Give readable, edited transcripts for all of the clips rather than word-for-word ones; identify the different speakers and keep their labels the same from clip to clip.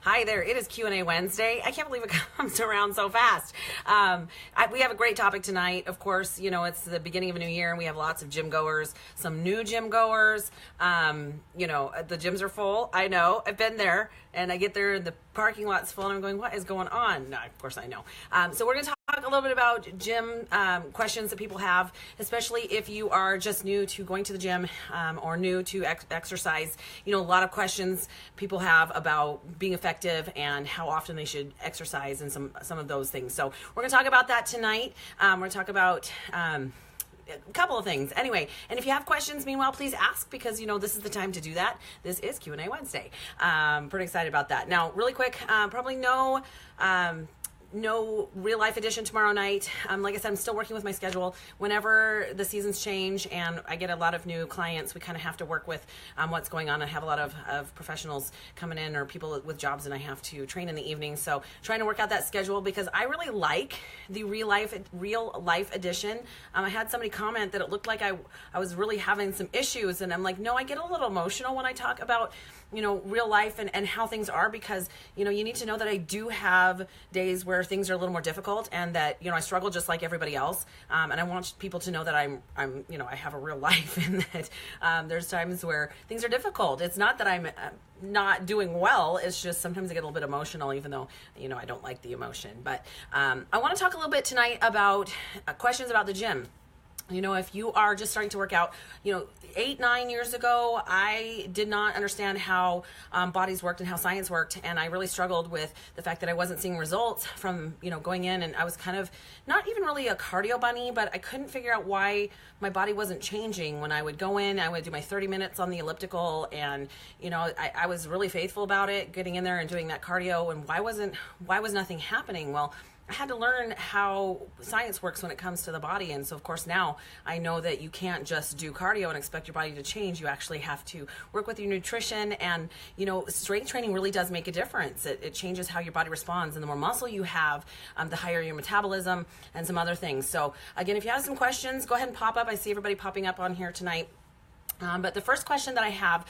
Speaker 1: Hi there, it is Q&A Wednesday. I can't believe it comes around so fast. We have a great topic tonight. Of course, you know, it's the beginning of a new year and we have lots of gym goers, some new gym goers. You know, the gyms are full. I know, I've been there and I get there and the parking lot's full and I'm going, what is going on? No, of course I know. So we're going to talk a little bit about gym questions that people have, especially if you are just new to going to the gym or new to exercise. You know, a lot of questions people have about being effective and how often they should exercise and some of those things. So we're going to talk about that tonight. We're going to talk about a couple of things anyway, and if you have questions meanwhile, please ask, because you know this is the time to do that. This is Q&A Wednesday. Pretty excited about that. Now really quick, probably no real life edition tomorrow night. Like I said, I'm still working with my schedule. Whenever the seasons change and I get a lot of new clients, we kind of have to work with what's going on. I have a lot of professionals coming in or people with jobs, and I have to train in the evening. So trying to work out that schedule, because I really like the real life edition. I had somebody comment that it looked like I was really having some issues, and I'm like, no, I get a little emotional when I talk about, you know, real life and how things are, because, you know, you need to know that I do have days where things are a little more difficult and that, you know, I struggle just like everybody else. And I want people to know that I'm, you know, I have a real life and that there's times where things are difficult. It's not that I'm not doing well. It's just sometimes I get a little bit emotional, even though, you know, I don't like the emotion. But I want to talk a little bit tonight about questions about the gym. You know, if you are just starting to work out, you know, 8-9 years ago, I did not understand how bodies worked and how science worked. And I really struggled with the fact that I wasn't seeing results from, you know, going in, and I was kind of not even really a cardio bunny, but I couldn't figure out why my body wasn't changing. When I would go in, I would do my 30 minutes on the elliptical, and, you know, I was really faithful about it, getting in there and doing that cardio. And why was nothing happening? Well, I had to learn how science works when it comes to the body. And so of course now I know that you can't just do cardio and expect your body to change. You actually have to work with your nutrition, and, you know, strength training really does make a difference. It changes how your body responds, and the more muscle you have, the higher your metabolism and some other things. So again, if you have some questions, go ahead and pop up. I see everybody popping up on here tonight. But the first question that I have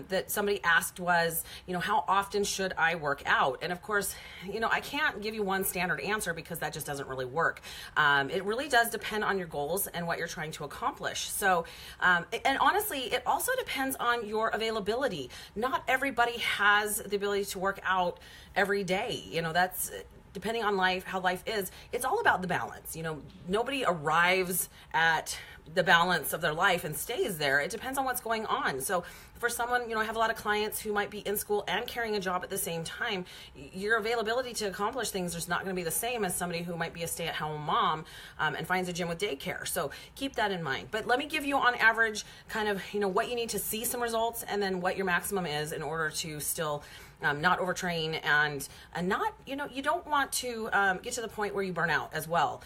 Speaker 1: that somebody asked was, you know, how often should I work out? And of course, you know, I can't give you one standard answer because that just doesn't really work. It really does depend on your goals and what you're trying to accomplish. So, and honestly, it also depends on your availability. Not everybody has the ability to work out every day. You know, that's depending on life, how life is. It's all about the balance. You know, nobody arrives at the balance of their life and stays there. It depends on what's going on. So for someone, you know, I have a lot of clients who might be in school and carrying a job at the same time. Your availability to accomplish things is not going to be the same as somebody who might be a stay-at-home mom and finds a gym with daycare. So keep that in mind. But let me give you on average kind of, you know, what you need to see some results, and then what your maximum is in order to still not overtrain and not, you know, you don't want to get to the point where you burn out as well.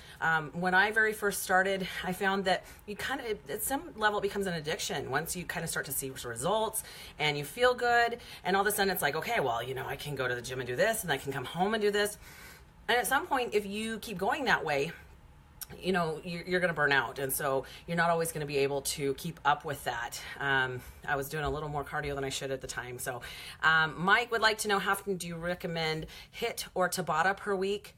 Speaker 1: When I very first started, I found that you kind of, at some level, it becomes an addiction. Once you kind of start to see results and you feel good, and all of a sudden it's like, okay, well, you know, I can go to the gym and do this, and I can come home and do this. And at some point, if you keep going that way, you know, you're going to burn out. And so you're not always going to be able to keep up with that. I was doing a little more cardio than I should at the time. So Mike would like to know, how often do you recommend HIIT or Tabata per week?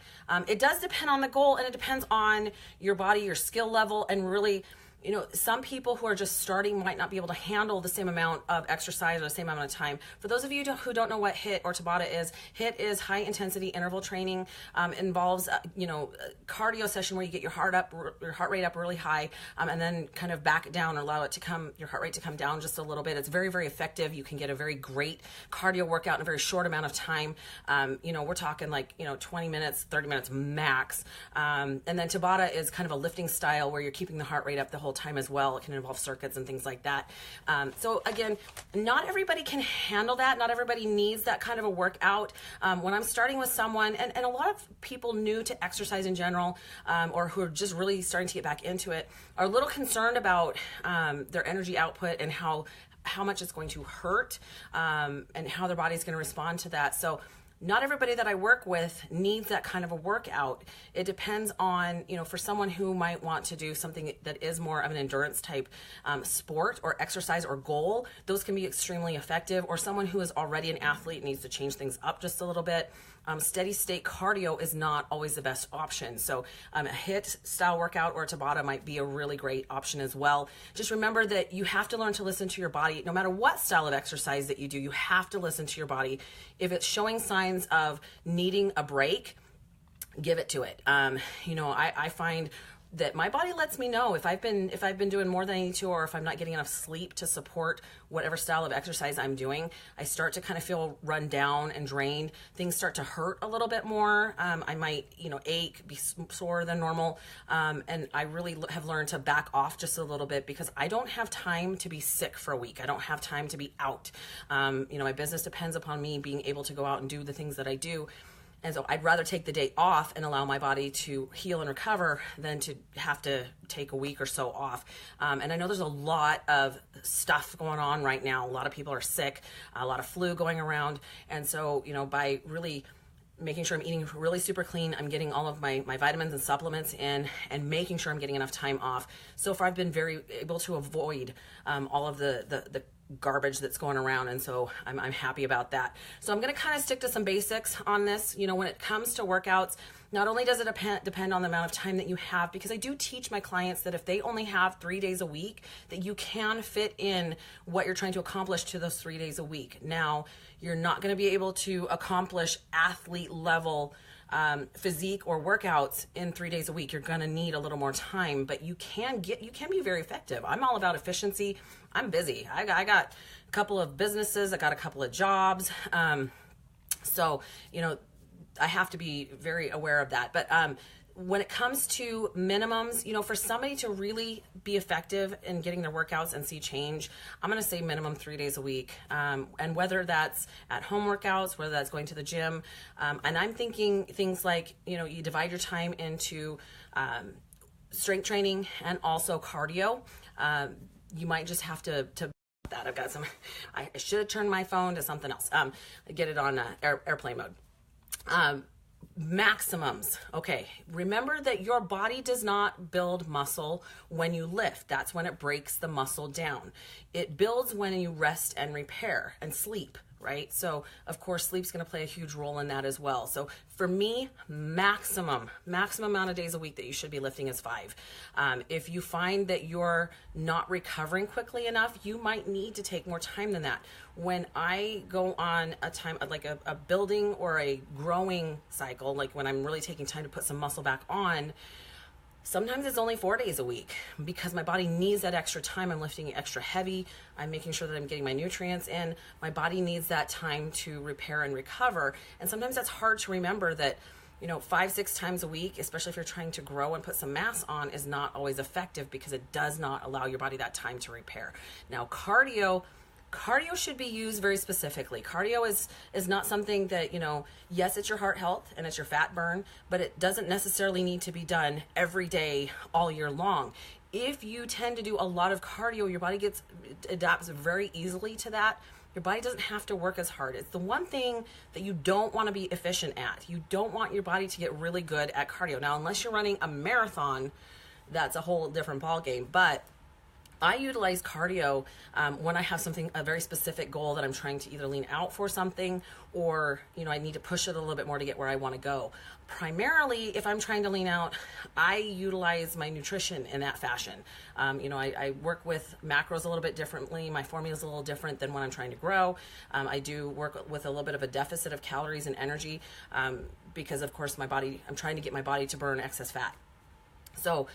Speaker 1: It does depend on the goal, and it depends on your body, your skill level, and really, you know, some people who are just starting might not be able to handle the same amount of exercise or the same amount of time. For those of you who don't know what HIIT or Tabata is, HIIT is high intensity interval training. It involves, you know, a cardio session where you get your heart rate up really high, and then kind of back it down, or allow it to your heart rate to come down just a little bit. It's very, very effective. You can get a very great cardio workout in a very short amount of time. You know, we're talking like, you know, 20 minutes, 30 minutes max. And then Tabata is kind of a lifting style where you're keeping the heart rate up the whole time as well. It can involve circuits and things like that. So again, not everybody can handle that. Not everybody needs that kind of a workout. When I'm starting with someone, and a lot of people new to exercise in general, or who are just really starting to get back into it, are a little concerned about their energy output and how much it's going to hurt, and how their body's going to respond to that. So not everybody that I work with needs that kind of a workout. It depends on, for someone who might want to do something that is more of an endurance type sport or exercise or goal, those can be extremely effective. Or someone who is already an athlete and needs to change things up just a little bit. Steady state cardio is not always the best option. So a HIIT style workout or a Tabata might be a really great option as well. Just remember that you have to learn to listen to your body. No matter what style of exercise that you do, you have to listen to your body. If it's showing signs of needing a break, give it to it. I find that my body lets me know if I've been doing more than I need to, or if I'm not getting enough sleep to support whatever style of exercise I'm doing. I start to kind of feel run down and drained. Things start to hurt a little bit more. I might, ache, be sore than normal. And I really have learned to back off just a little bit because I don't have time to be sick for a week. I don't have time to be out. My business depends upon me being able to go out and do the things that I do. And so I'd rather take the day off and allow my body to heal and recover than to have to take a week or so off. And I know there's a lot of stuff going on right now. A lot of people are sick, a lot of flu going around. And so, by really making sure I'm eating really super clean, I'm getting all of my vitamins and supplements in, and making sure I'm getting enough time off. So far, I've been very able to avoid all of the garbage that's going around, and so I'm happy about that. So I'm going to kind of stick to some basics on this. When it comes to workouts, not only does it depend on the amount of time that you have, because I do teach my clients that if they only have 3 days a week, that you can fit in what you're trying to accomplish to those 3 days a week. Now, you're not going to be able to accomplish athlete level physique or workouts in 3 days a week. You're going to need a little more time, but you can be very effective. I'm all about efficiency. I'm busy. I got a couple of businesses. I got a couple of jobs. So, I have to be very aware of that. But when it comes to minimums, for somebody to really be effective in getting their workouts and see change, I'm going to say minimum 3 days a week. And whether that's at home workouts, whether that's going to the gym, and I'm thinking things like, you divide your time into strength training and also cardio. You might just have to that. I've got some, I should have turned my phone to something else. Get it on airplane mode. Maximums. Okay. Remember that your body does not build muscle when you lift. That's when it breaks the muscle down. It builds when you rest and repair and sleep, right? So of course, sleep's going to play a huge role in that as well. So for me, maximum amount of days a week that you should be lifting is 5. If you find that you're not recovering quickly enough, you might need to take more time than that. When I go on a time, like a building or a growing cycle, like when I'm really taking time to put some muscle back on, sometimes it's only 4 days a week because my body needs that extra time. I'm lifting extra heavy. I'm making sure that I'm getting my nutrients in. My body needs that time to repair and recover. And sometimes that's hard to remember that, 5-6 times a week, especially if you're trying to grow and put some mass on, is not always effective because it does not allow your body that time to repair. Now, cardio should be used very specifically. Cardio is not something that, yes, it's your heart health and it's your fat burn, but it doesn't necessarily need to be done every day, all year long. If you tend to do a lot of cardio, your body adapts very easily to that. Your body doesn't have to work as hard. It's the one thing that you don't want to be efficient at. You don't want your body to get really good at cardio. Now, unless you're running a marathon, that's a whole different ballgame. But I utilize cardio when I have a very specific goal that I'm trying to either lean out for something or, I need to push it a little bit more to get where I want to go. Primarily, if I'm trying to lean out, I utilize my nutrition in that fashion. I work with macros a little bit differently. My formula is a little different than when I'm trying to grow. I do work with a little bit of a deficit of calories and energy because, of course, I'm trying to get my body to burn excess fat. So,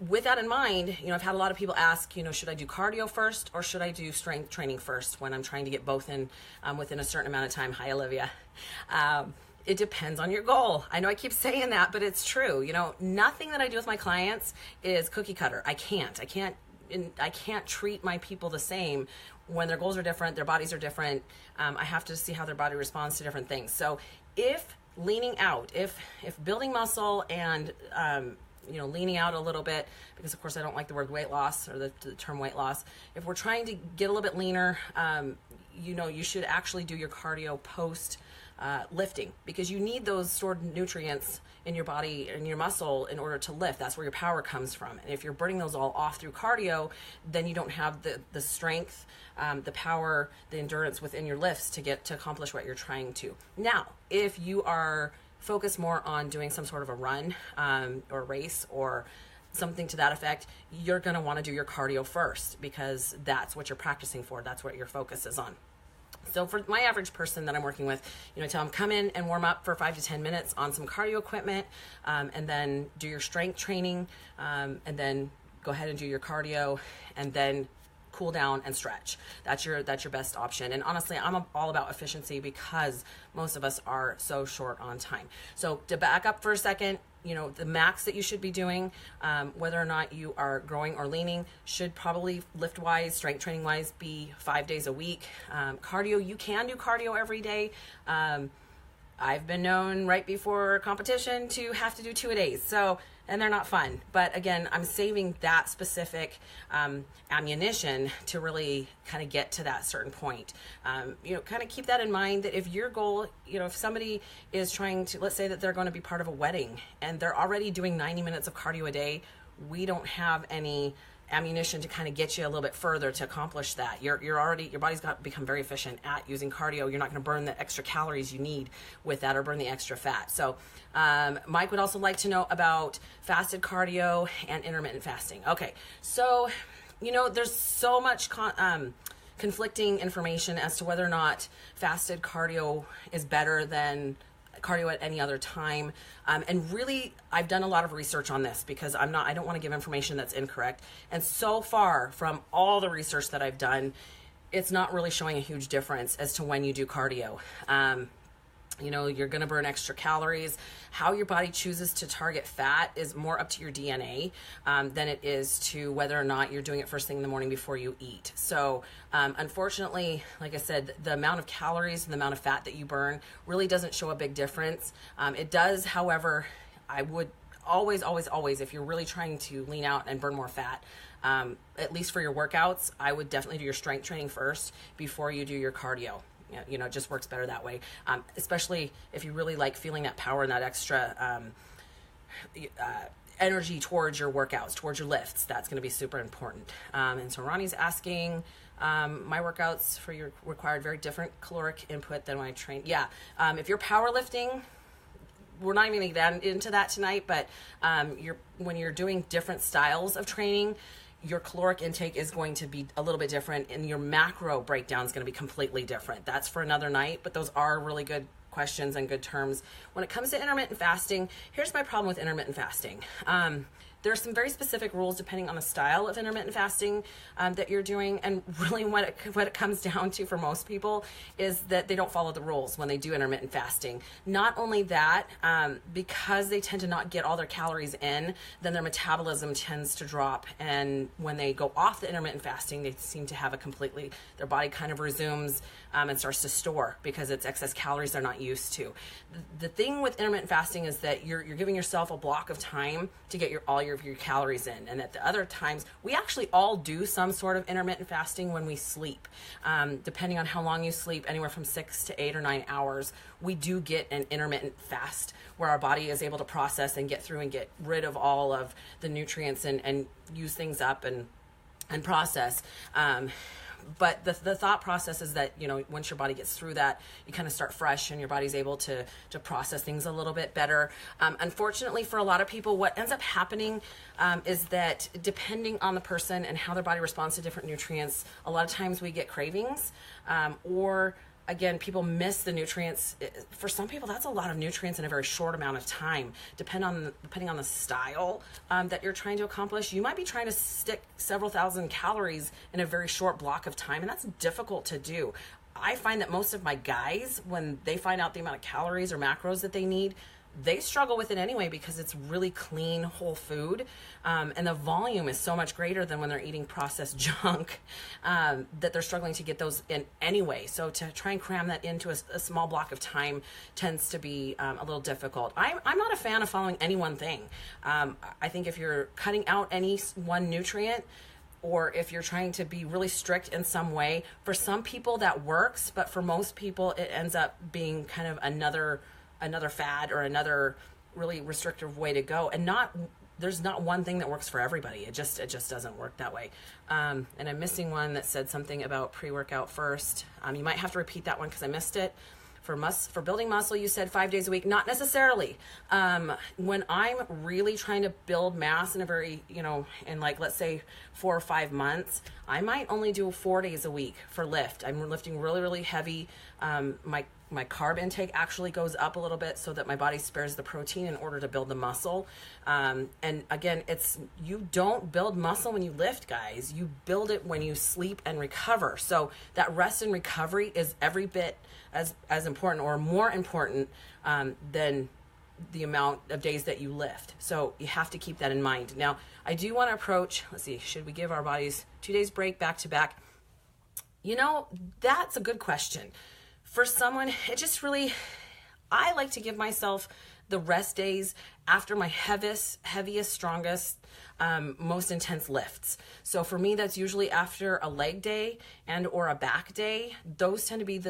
Speaker 1: with that in mind, I've had a lot of people ask, should I do cardio first or should I do strength training first when I'm trying to get both in within a certain amount of time? Hi, Olivia. It depends on your goal. I know I keep saying that, but it's true. Nothing that I do with my clients is cookie cutter. I can't treat my people the same when their goals are different, their bodies are different. I have to see how their body responds to different things. So if leaning out, if building muscle and leaning out a little bit, because of course I don't like the word weight loss or the term weight loss. If we're trying to get a little bit leaner, you should actually do your cardio post lifting, because you need those stored nutrients in your body and your muscle in order to lift. That's where your power comes from. And if you're burning those all off through cardio, then you don't have the strength, the power, the endurance within your lifts to accomplish what you're trying to. Now, if you are focused more on doing some sort of a run or race or something to that effect, you're going to want to do your cardio first, because that's what you're practicing for. That's what your focus is on. So for my average person that I'm working with, I tell them come in and warm up for 5 to 10 minutes on some cardio equipment, and then do your strength training, and then go ahead and do your cardio, and then cool down and stretch. That's your best option. And honestly, I'm all about efficiency, because most of us are so short on time. So to back up for a second, the max that you should be doing, whether or not you are growing or leaning, should probably lift-wise, strength training-wise, be 5 days a week. Cardio, you can do cardio every day. I've been known right before competition to have to do 2 a days. And they're not fun. But again, I'm saving that specific ammunition to really kind of get to that certain point. Kind of keep that in mind, that if your goal, if somebody is trying to, let's say that they're going to be part of a wedding and they're already doing 90 minutes of cardio a day, we don't have any ammunition to kind of get you a little bit further to accomplish that. Your body's got to become very efficient at using cardio. You're not going to burn the extra calories you need with that, or burn the extra fat. So Mike would also like to know about fasted cardio and intermittent fasting. Okay, so there's so much conflicting information as to whether or not fasted cardio is better than cardio at any other time. And really, I've done a lot of research on this, because I don't want to give information that's incorrect. And so far, from all the research that I've done, it's not really showing a huge difference as to when you do cardio. You're going to burn extra calories. How your body chooses to target fat is more up to your DNA than it is to whether or not you're doing it first thing in the morning before you eat. So unfortunately, like I said, the amount of calories and the amount of fat that you burn really doesn't show a big difference. It does, however, I would always, if you're really trying to lean out and burn more fat, at least for your workouts, I would definitely do your strength training first before you do your cardio. It just works better that way, especially if you really like feeling that power and that extra energy towards your workouts, towards your lifts. That's going to be super important. And so Ronnie's asking, my workouts for you required very different caloric input than when I train. Yeah, if you're powerlifting, we're not even going to get into that tonight, but when you're doing different styles of training, your caloric intake is going to be a little bit different, and your macro breakdown is going to be completely different. That's for another night, but those are really good questions and good terms. When it comes to intermittent fasting, here's my problem with intermittent fasting. There are some very specific rules depending on the style of intermittent fasting that you're doing, and really what it comes down to for most people is that they don't follow the rules when they do intermittent fasting. Not only that, because they tend to not get all their calories in, then their metabolism tends to drop, and when they go off the intermittent fasting, they seem to have their body kind of resumes and starts to store, because it's excess calories they're not used to. The thing with intermittent fasting is that you're giving yourself a block of time to get all your calories in, and at the other times, we actually all do some sort of intermittent fasting when we sleep. Depending on how long you sleep, anywhere from 6 to 8 or 9 hours, we do get an intermittent fast where our body is able to process and get through and get rid of all of the nutrients and use things up and process. But the thought process is that, once your body gets through that, you kind of start fresh and your body's able to process things a little bit better. Unfortunately, for a lot of people, what ends up happening is that depending on the person and how their body responds to different nutrients, a lot of times we get cravings, or again, people miss the nutrients. For some people, that's a lot of nutrients in a very short amount of time. Depending on the style that you're trying to accomplish, you might be trying to stick several thousand calories in a very short block of time, and that's difficult to do. I find that most of my guys, when they find out the amount of calories or macros that they need, they struggle with it anyway, because it's really clean, whole food, and the volume is so much greater than when they're eating processed junk, that they're struggling to get those in anyway. So to try and cram that into a small block of time tends to be a little difficult. I'm not a fan of following any one thing. I think if you're cutting out any one nutrient, or if you're trying to be really strict in some way. For some people that works, but for most people it ends up being kind of another fad or another really restrictive way to go. And there's not one thing that works for everybody. It just doesn't work that way. And I'm missing one that said something about pre-workout first. You might have to repeat that one because I missed it. For building muscle, you said 5 days a week. Not necessarily. When I'm really trying to build mass in a very, in like, let's say 4 or 5 months, I might only do 4 days a week for lift. I'm lifting really, really heavy. My carb intake actually goes up a little bit so that my body spares the protein in order to build the muscle. And again, you don't build muscle when you lift, guys. You build it when you sleep and recover. So that rest and recovery is every bit as important or more important than the amount of days that you lift. So you have to keep that in mind. Now, I do want to approach, let's see, should we give our bodies 2 days break back to back? That's a good question. For someone, I like to give myself the rest days after my heaviest, strongest, most intense lifts. So for me, that's usually after a leg day and or a back day. Those tend to be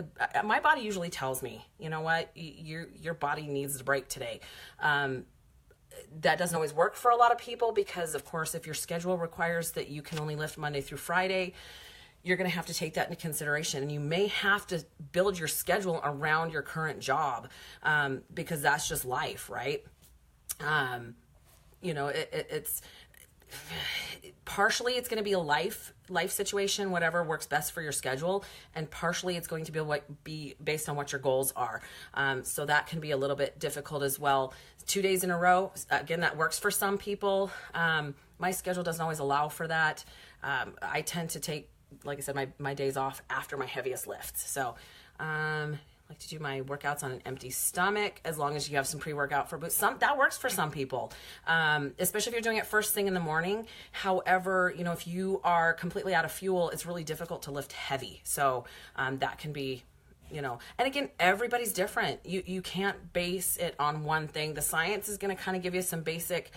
Speaker 1: my body usually tells me, you know what, your body needs a break today. That doesn't always work for a lot of people because, of course, if your schedule requires that you can only lift Monday through Friday, you're going to have to take that into consideration, and you may have to build your schedule around your current job because that's just life, right? It's partially it's going to be a life situation, whatever works best for your schedule, and partially it's going to be based on what your goals are. So that can be a little bit difficult as well. 2 days in a row, again, that works for some people. My schedule doesn't always allow for that. I tend to take, like I said, my days off after my heaviest lifts. So I like to do my workouts on an empty stomach as long as you have some pre-workout for boosts. That works for some people, especially if you're doing it first thing in the morning. However, if you are completely out of fuel, it's really difficult to lift heavy. So that can be, and again, everybody's different. You can't base it on one thing. The science is going to kind of give you some basic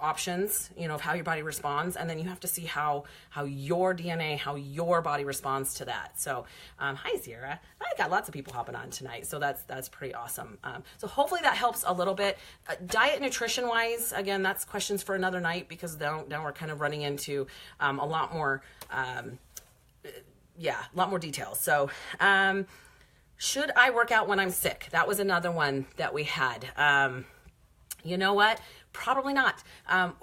Speaker 1: options, of how your body responds, and then you have to see how your DNA, how your body responds to that. So hi Zira, I got lots of people hopping on tonight, so that's pretty awesome. So hopefully that helps a little bit. Diet nutrition wise, again, that's questions for another night because now we're kind of running into a lot more details. So should I work out when I'm sick? That was another one that we had. You know what? Probably not.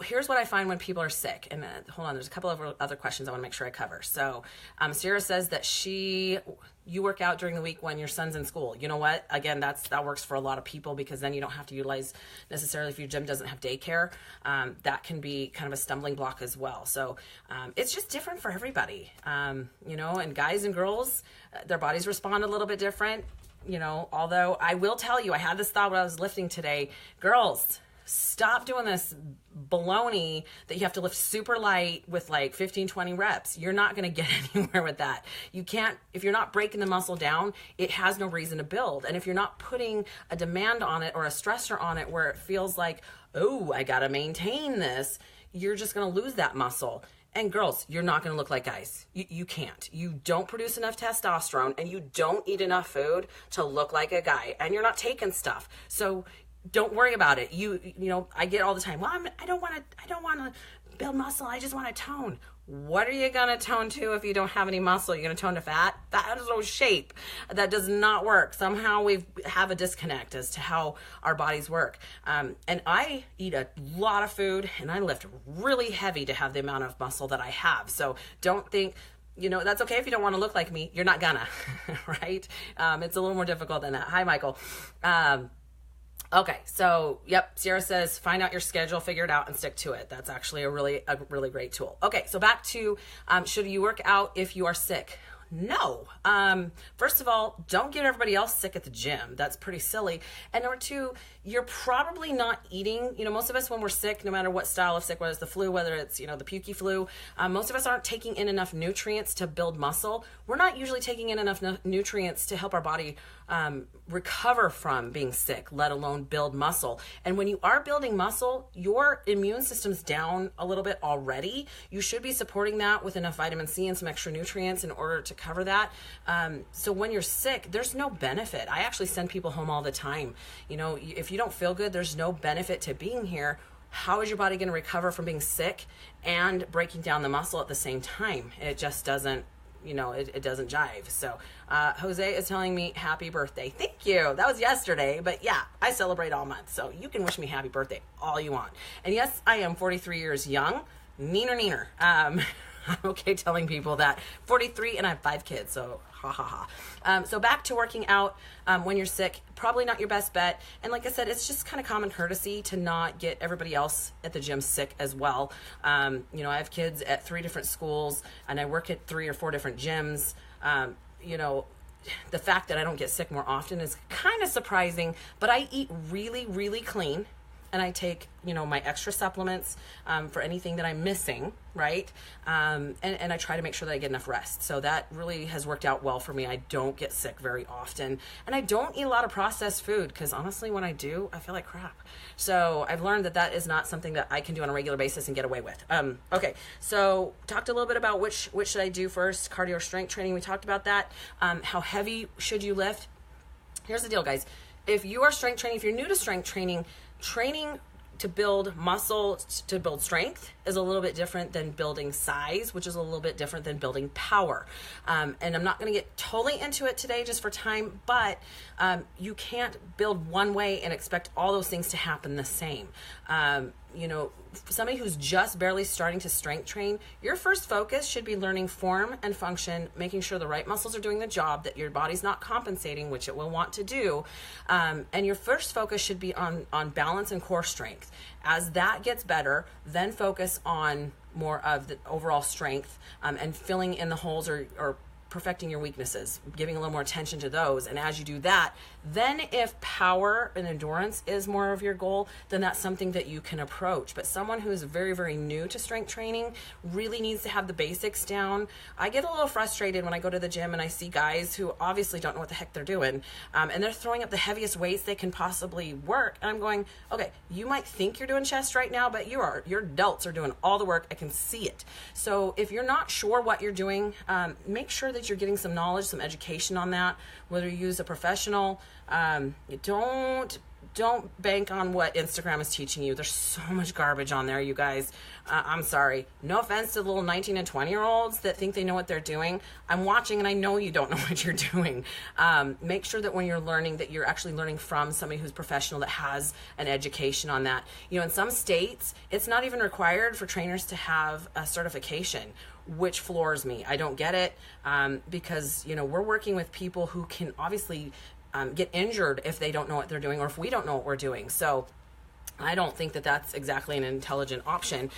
Speaker 1: Here's what I find when people are sick. And hold on, there's a couple of other questions I want to make sure I cover. So Sarah says that you work out during the week when your son's in school. You know what? Again, that works for a lot of people because then you don't have to utilize necessarily if your gym doesn't have daycare. That can be kind of a stumbling block as well. So it's just different for everybody. And guys and girls, their bodies respond a little bit different. Although I will tell you, I had this thought when I was lifting today. Girls, stop doing this baloney that you have to lift super light with like 15, 20 reps. You're not going to get anywhere with that. You can't, if you're not breaking the muscle down, it has no reason to build. And if you're not putting a demand on it or a stressor on it where it feels like, oh, I got to maintain this, you're just going to lose that muscle. And girls, you're not going to look like guys. You can't. You don't produce enough testosterone and you don't eat enough food to look like a guy, and you're not taking stuff. So don't worry about it. I get all the time, well, I don't want to build muscle. I just want to tone. What are you going to tone to if you don't have any muscle? You're going to tone to fat? That is no shape. That does not work. Somehow we have a disconnect as to how our bodies work. And I eat a lot of food and I lift really heavy to have the amount of muscle that I have. So don't think, that's okay if you don't want to look like me. You're not gonna, right? It's a little more difficult than that. Hi, Michael. Okay, so yep, Sierra says find out your schedule, figure it out, and stick to it. That's actually a really great tool. Okay, so back to should you work out if you are sick? No. First of all, don't get everybody else sick at the gym. That's pretty silly. And number two, you're probably not eating, most of us when we're sick, no matter what style of sick, whether it's the flu, whether it's, the pukey flu, most of us aren't taking in enough nutrients to build muscle. We're not usually taking in enough nutrients to help our body recover from being sick, let alone build muscle. And when you are building muscle, your immune system's down a little bit already. You should be supporting that with enough vitamin C and some extra nutrients in order to cover that. So when you're sick, there's no benefit. I actually send people home all the time. If you don't feel good, there's no benefit to being here. How is your body going to recover from being sick and breaking down the muscle at the same time? It just doesn't, it doesn't jive. So Jose is telling me happy birthday. Thank you. That was yesterday, but yeah, I celebrate all month. So you can wish me happy birthday all you want. And yes, I am 43 years young, neener. I'm okay telling people that 43 and I have 5 kids. So ha ha ha. So back to working out when you're sick, probably not your best bet. And like I said, it's just kind of common courtesy to not get everybody else at the gym sick as well. I have kids at 3 different schools and I work at 3 or 4 different gyms. The fact that I don't get sick more often is kind of surprising, but I eat really, really clean. And I take, my extra supplements for anything that I'm missing, right? And I try to make sure that I get enough rest. So that really has worked out well for me. I don't get sick very often. And I don't eat a lot of processed food because honestly, when I do, I feel like crap. So I've learned that is not something that I can do on a regular basis and get away with. Okay, so talked a little bit about which should I do first, cardio or strength training. We talked about that. How heavy should you lift? Here's the deal, guys. If you are strength training, if you're new to strength training to build muscle, to build strength is a little bit different than building size, which is a little bit different than building power. And I'm not going to get totally into it today just for time, but you can't build one way and expect all those things to happen the same. Somebody who's just barely starting to strength train, your first focus should be learning form and function, making sure the right muscles are doing the job, that your body's not compensating, which it will want to do. And your first focus should be on balance and core strength. As that gets better, then focus on more of the overall strength and filling in the holes or perfecting your weaknesses, giving a little more attention to those. And as you do that, then if power and endurance is more of your goal, then that's something that you can approach. But someone who is very, very new to strength training really needs to have the basics down. I get a little frustrated when I go to the gym and I see guys who obviously don't know what the heck they're doing, and they're throwing up the heaviest weights they can possibly work. And I'm going, okay, you might think you're doing chest right now, but your delts are doing all the work. I can see it. So if you're not sure what you're doing, make sure that you're getting some knowledge, some education on that, whether you use a professional. Don't bank on what Instagram is teaching you. There's so much garbage on there, you guys. I'm sorry. No offense to the little 19 and 20-year-olds that think they know what they're doing. I'm watching and I know you don't know what you're doing. Make sure that when you're learning, that you're actually learning from somebody who's professional that has an education on that. In some states, it's not even required for trainers to have a certification, which floors me. I don't get it because, we're working with people who can obviously get injured if they don't know what they're doing or if we don't know what we're doing. So I don't think that that's exactly an intelligent option.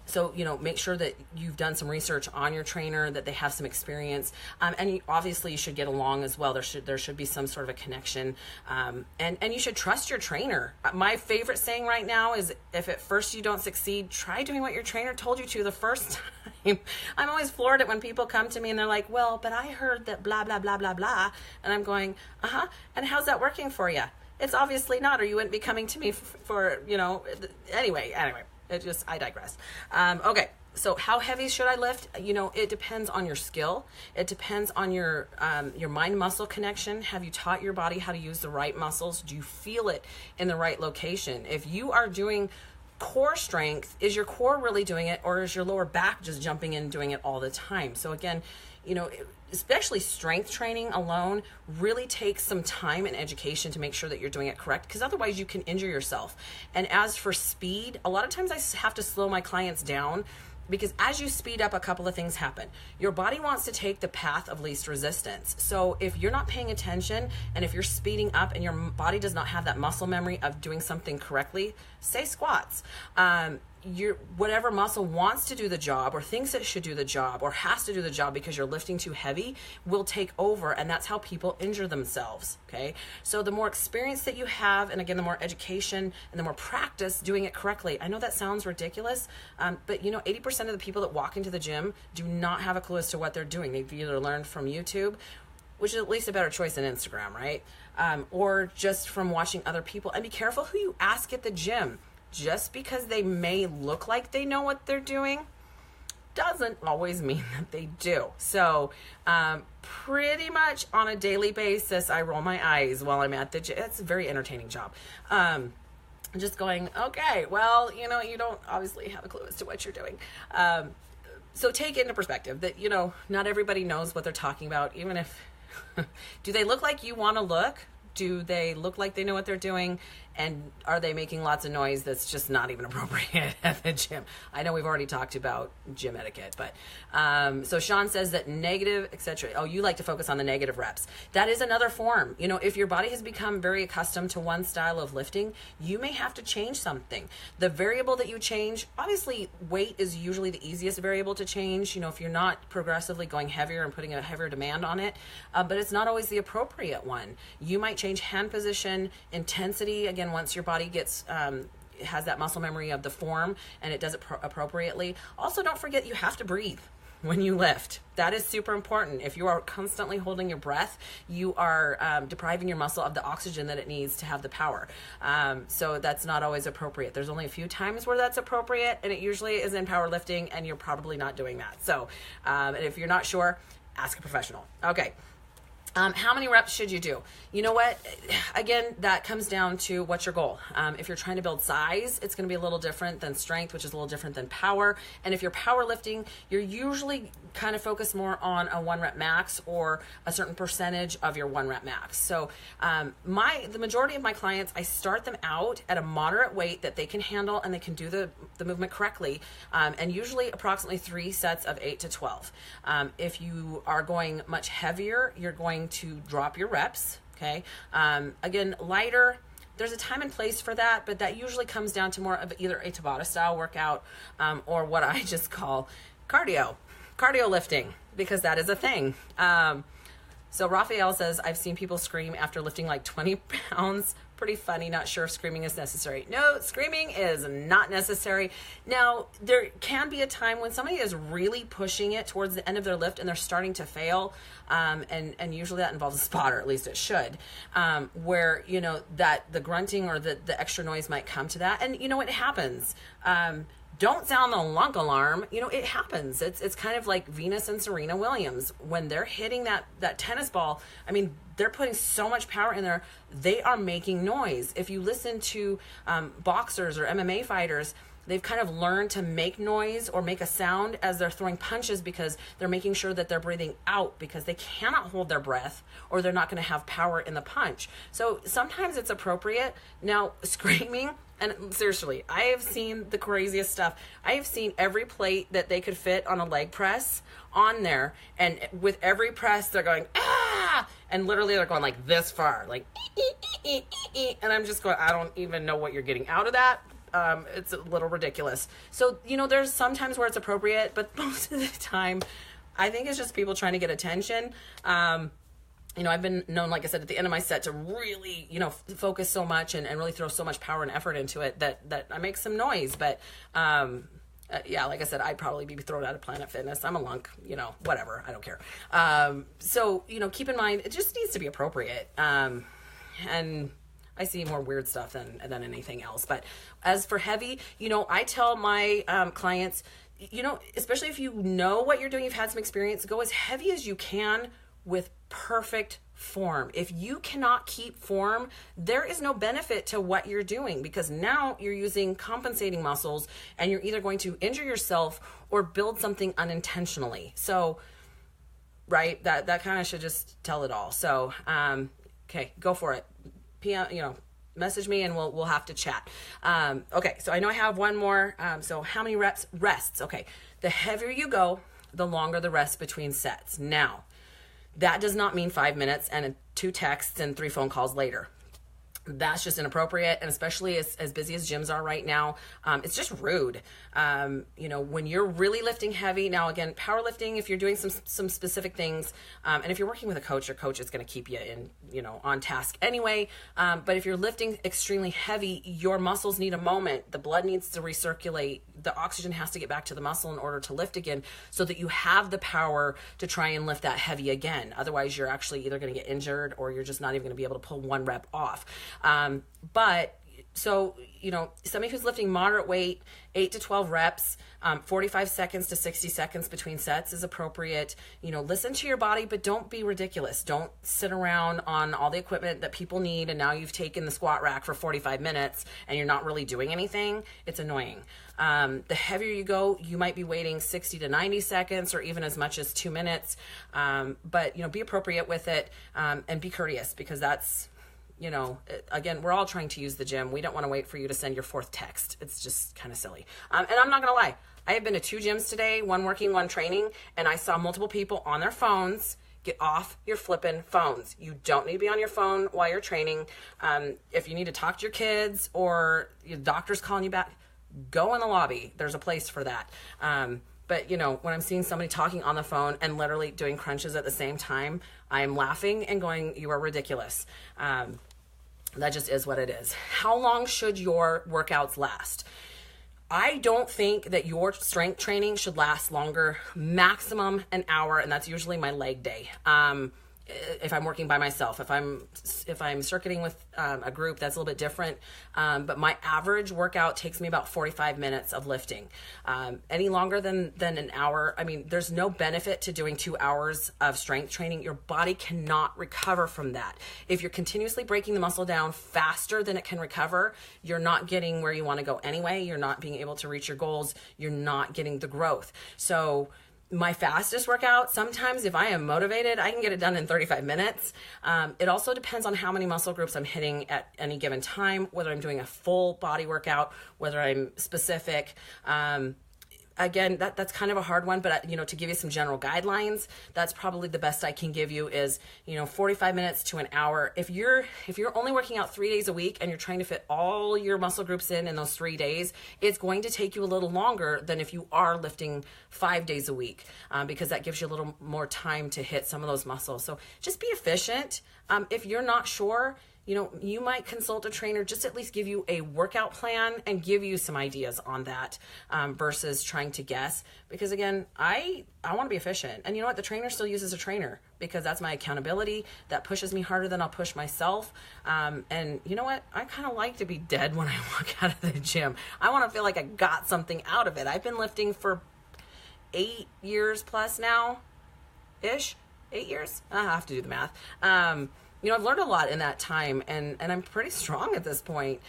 Speaker 1: So, make sure that you've done some research on your trainer, that they have some experience. And obviously you should get along as well. There should be some sort of a connection. And you should trust your trainer. My favorite saying right now is, if at first you don't succeed, try doing what your trainer told you to the first time. I'm always floored at when people come to me and they're like, well, but I heard that blah, blah, blah, blah, blah. And I'm going, and how's that working for you? It's obviously not, or you wouldn't be coming to me for anyway. I digress. Okay, so how heavy should I lift? It depends on your skill. It depends on your mind-muscle connection. Have you taught your body how to use the right muscles? Do you feel it in the right location? If you are doing core strength, is your core really doing it, or is your lower back just jumping in and doing it all the time? So again, especially strength training alone really takes some time and education to make sure that you're doing it correct, because otherwise you can injure yourself. And as for speed, a lot of times I have to slow my clients down, because as you speed up, a couple of things happen. Your body wants to take the path of least resistance. So if you're not paying attention, and if you're speeding up and your body does not have that muscle memory of doing something correctly, say squats, your whatever muscle wants to do the job or thinks it should do the job or has to do the job because you're lifting too heavy will take over, and that's how people injure themselves. Okay, so the more experience that you have, and again, the more education and the more practice doing it correctly. I know that sounds ridiculous, but 80% of the people that walk into the gym do not have a clue as to what they're doing. They've either learned from YouTube, which is at least a better choice than Instagram, right? Or just from watching other people. And be careful who you ask at the gym. Just because they may look like they know what they're doing doesn't always mean that they do. So pretty much on a daily basis, I roll my eyes while I'm at the gym. It's a very entertaining job. Just going, okay, well, you don't obviously have a clue as to what you're doing. So take into perspective that, not everybody knows what they're talking about, even if, do they look like you want to look? Do they look like they know what they're doing? And are they making lots of noise that's just not even appropriate at the gym? I know we've already talked about gym etiquette, but so Sean says that negative, etc. Oh, you like to focus on the negative reps. That is another form. If your body has become very accustomed to one style of lifting, you may have to change something. The variable that you change, obviously weight is usually the easiest variable to change, if you're not progressively going heavier and putting a heavier demand on it, but it's not always the appropriate one. You might change hand position, intensity, again, once your body gets has that muscle memory of the form and it does it appropriately. Also, don't forget you have to breathe when you lift. That is super important. If you are constantly holding your breath, you are depriving your muscle of the oxygen that it needs to have the power. So that's not always appropriate. There's only a few times where that's appropriate, and it usually is in powerlifting, and you're probably not doing that. So if you're not sure, ask a professional. Okay. How many reps should you do? You know what? Again, that comes down to what's your goal. If you're trying to build size, it's going to be a little different than strength, which is a little different than power. And if you're powerlifting, you're usually kind of focused more on a 1 rep max or a certain percentage of your 1 rep max. So the majority of my clients, I start them out at a moderate weight that they can handle and they can do the movement correctly. And usually approximately 3 sets of 8 to 12. If you are going much heavier, you're going to drop your reps. Okay. Again, lighter, there's a time and place for that, but that usually comes down to more of either a Tabata style workout or what I just call cardio lifting, because that is a thing. So Raphael says, I've seen people scream after lifting like 20 pounds. Pretty funny. Not sure if screaming is necessary. No, screaming is not necessary. Now, there can be a time when somebody is really pushing it towards the end of their lift and they're starting to fail. And usually that involves a spotter, at least it should, where, that the grunting or the extra noise might come to that. And it happens. Don't sound the lunk alarm. It happens. It's kind of like Venus and Serena Williams. When they're hitting that tennis ball, they're putting so much power in there, they are making noise. If you listen to boxers or MMA fighters, they've kind of learned to make noise or make a sound as they're throwing punches because they're making sure that they're breathing out because they cannot hold their breath or they're not going to have power in the punch. So sometimes it's appropriate. Now, screaming, and seriously, I have seen the craziest stuff. I have seen every plate that they could fit on a leg press on there, and with every press, they're going, ah! And literally they're going like this far, like, and I'm just going, I don't even know what you're getting out of that. It's a little ridiculous. So, there's some times where it's appropriate, but most of the time, I think it's just people trying to get attention. I've been known, like I said, at the end of my set to really, focus so much and really throw so much power and effort into it that I make some noise. But, like I said, I'd probably be thrown out of Planet Fitness. I'm a lunk, whatever. I don't care. So, keep in mind, it just needs to be appropriate. And I see more weird stuff than anything else. But as for heavy, I tell my clients, especially if you know what you're doing, you've had some experience, go as heavy as you can with perfect form. If you cannot keep form, there is no benefit to what you're doing because now you're using compensating muscles and you're either going to injure yourself or build something unintentionally. So, right, that kind of should just tell it all. So, okay, go for it. Message me and we'll have to chat. Okay, so I know I have one more. So how many reps? Rests. Okay, the heavier you go, the longer the rest between sets. Now, that does not mean 5 minutes and 2 texts and 3 phone calls later. That's just inappropriate, and especially as busy as gyms are right now, it's just rude. When you're really lifting heavy, now again, powerlifting, if you're doing some specific things, and if you're working with a coach, your coach is going to keep you on task anyway. But if you're lifting extremely heavy, your muscles need a moment. The blood needs to recirculate. The oxygen has to get back to the muscle in order to lift again, so that you have the power to try and lift that heavy again. Otherwise, you're actually either going to get injured, or you're just not even going to be able to pull one rep off. Somebody who's lifting moderate weight, 8 to 12 reps, 45 seconds to 60 seconds between sets is appropriate. Listen to your body, but don't be ridiculous. Don't sit around on all the equipment that people need, and now you've taken the squat rack for 45 minutes and you're not really doing anything. It's annoying. The heavier you go, you might be waiting 60 to 90 seconds or even as much as 2 minutes. But be appropriate with it, and be courteous, because that's, again, we're all trying to use the gym. We don't want to wait for you to send your fourth text. It's just kind of silly. And I'm not going to lie. I have been to 2 gyms today, one working, one training, and I saw multiple people on their phones. Get off your flippin' phones. You don't need to be on your phone while you're training. If you need to talk to your kids or your doctor's calling you back, go in the lobby. There's a place for that. But, when I'm seeing somebody talking on the phone and literally doing crunches at the same time, I'm laughing and going, you are ridiculous. That just is what it is. How long should your workouts last? I don't think that your strength training should last longer, maximum an hour, and that's usually my leg day. If I'm working by myself, if I'm circuiting with a group, that's a little bit different. But my average workout takes me about 45 minutes of lifting. Any longer than an hour, there's no benefit to doing 2 hours of strength training. Your body cannot recover from that. If you're continuously breaking the muscle down faster than it can recover, you're not getting where you want to go anyway. You're not being able to reach your goals. You're not getting the growth. So my fastest workout, sometimes if I am motivated, I can get it done in 35 minutes. It also depends on how many muscle groups I'm hitting at any given time, whether I'm doing a full body workout, whether I'm specific. Again, that's kind of a hard one, but to give you some general guidelines, that's probably the best I can give you is, 45 minutes to an hour. If you're only working out 3 days a week and you're trying to fit all your muscle groups in those 3 days, it's going to take you a little longer than if you are lifting 5 days a week, because that gives you a little more time to hit some of those muscles. So just be efficient. If you're not sure, you might consult a trainer, just at least give you a workout plan and give you some ideas on that, versus trying to guess. Because again, I want to be efficient. And you know what? The trainer still uses a trainer, because that's my accountability. That pushes me harder than I'll push myself. And you know what? I kind of like to be dead when I walk out of the gym. I want to feel like I got something out of it. I've been lifting for 8 years plus now, ish. 8 years? I have to do the math. I've learned a lot in that time, and I'm pretty strong at this point.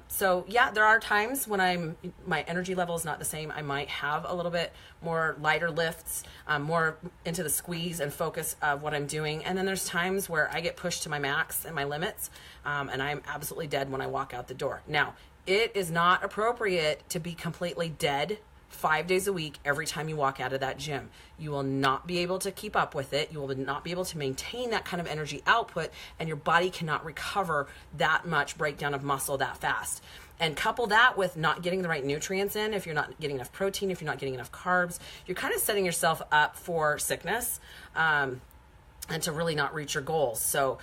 Speaker 1: So yeah, there are times when my energy level is not the same. I might have a little bit more lighter lifts, more into the squeeze and focus of what I'm doing. And then there's times where I get pushed to my max and my limits, and I'm absolutely dead when I walk out the door. Now, it is not appropriate to be completely dead 5 days a week every time you walk out of that gym. You will not be able to keep up with it. You will not be able to maintain that kind of energy output, and your body cannot recover that much breakdown of muscle that fast. And couple that with not getting the right nutrients in. If you're not getting enough protein, if you're not getting enough carbs, you're kind of setting yourself up for sickness, and to really not reach your goals. So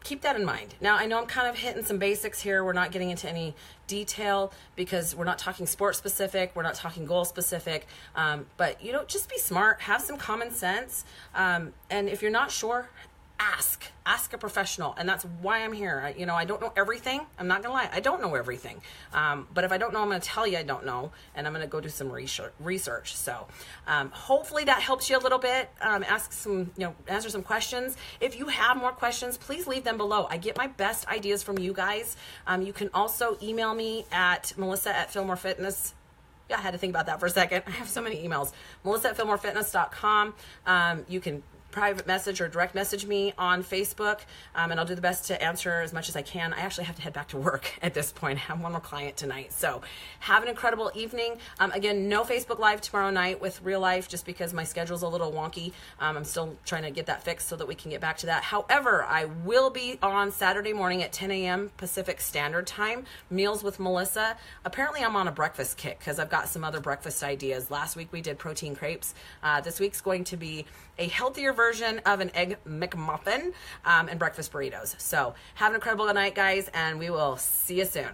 Speaker 1: keep that in mind. Now, I know I'm kind of hitting some basics here. We're not getting into any detail because we're not talking sport specific. We're not talking goal specific. But, just be smart. Have some common sense. And if you're not sure, ask a professional. And that's why I'm here. I don't know everything. I'm not gonna lie, I don't know everything. But if I don't know, I'm gonna tell you I don't know, and I'm gonna go do some research. So hopefully that helps you a little bit. Answer some questions. If you have more questions, please leave them below. I get my best ideas from you guys. You can also email me at Melissa@Fillmore Fitness. Yeah, I had to think about that for a second. I have so many emails. Melissa@FillmoreFitness.com. You can private message or direct message me on Facebook, and I'll do the best to answer as much as I can. I actually have to head back to work at this point. I have one more client tonight. So have an incredible evening. Again, no Facebook Live tomorrow night with Real Life just because my schedule's a little wonky. I'm still trying to get that fixed so that we can get back to that. However, I will be on Saturday morning at 10 a.m. Pacific Standard Time, Meals with Melissa. Apparently I'm on a breakfast kick because I've got some other breakfast ideas. Last week we did protein crepes. This week's going to be a healthier version of an egg McMuffin and breakfast burritos. So have an incredible night, guys, and we will see you soon.